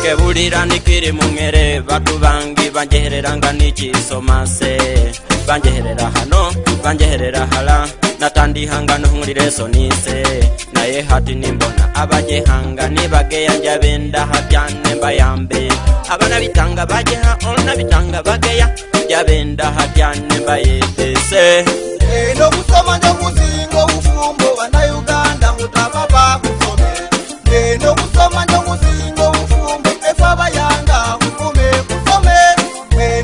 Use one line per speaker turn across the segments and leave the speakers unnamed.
Kebulira nikiri mungere batu bangi banjehereranga nikisomase banjeherera hano banjeherera hala natandihanga nuhurire sonise naye hati nimbona abajehanga nibageya njabenda habyane mbayambe abana bitanga bajeha ona bitanga bageya njabenda habyane mbayedese
no kusoma njo kusingo ufumbo bana Uganda mutababa kusome no kusoma njo kusingo ufumbo efaba yanga ukume kusome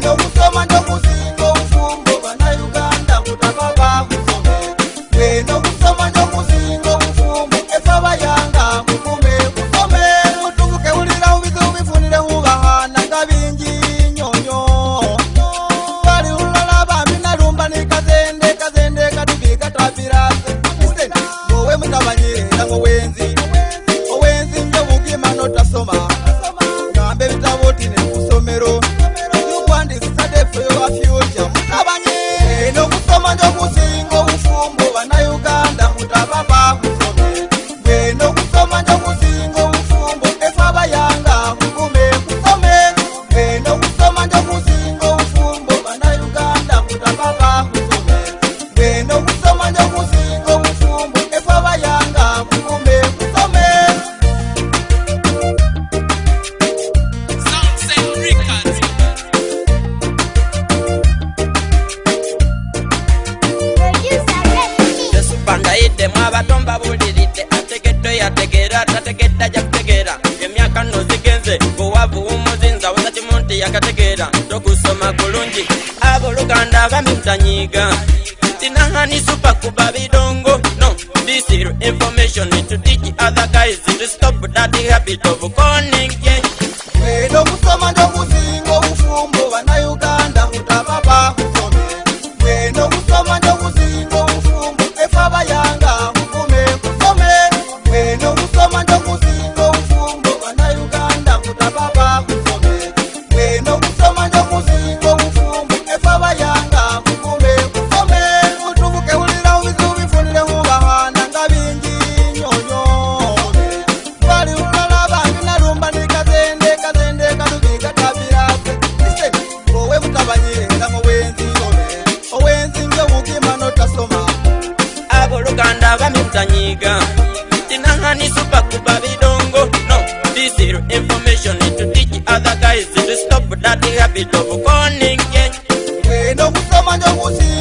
no kusoma njo kusingo ufumbo bana Uganda mutababa kusome no kusoma njo kusingo ufumbo efaba yanga ukume kusome mutubuke ulira ubizo bifunire ubahana ngabingi nyonyo bali ulala bambi narumba nikazende kazende katubika twapirase wowe mutabanyira ngo wenzi nje bugima notasoma ngambe bitaboti ne kusomero yukwandisa defo yo future mutabanye no kusoma njo kusingo ufumbo bana Uganda mutababa kusome no kusoma njo kusingo ufumbo efaba yanga ukume kusome no kusoma njo kusingo ufumbo bana Uganda mutababa kusome no kusoma njo kusingo ufumbo efaba yanga ukume kusome
Panda ite mwabatomba bulirite ategeto yategera tategeta jakutegera emyaka nozigenze buwavu umuzinza wazati munti yakategera tokusoma kulungi abo Luganda bamitanyiga tinahani super kuba bidongo no this is information to teach other guys to stop that habit of conning
no kusoma njo kusingo ufumbo bana Uganda mutababa kusome no kusoma njo kusingo ufumbo efaba yanga ukume kusome no kusoma njo kusingo ufumbo bana Uganda mutababa kusome no kusoma njo kusingo ufumbo efaba yanga ukume kusome mutubuke ulira ubizo bifunire ubahana ngabingi nyonyo bali ulala bambi narumba nikazende kazende katubika twapirase wowe mutabanyira ngo wenzi nje bugima notasoma
abo Luganda bamitanyiga tinahani super kuba bidongo no this is information to teach other guys to stop that habit of conning
no kusoma njo kusingo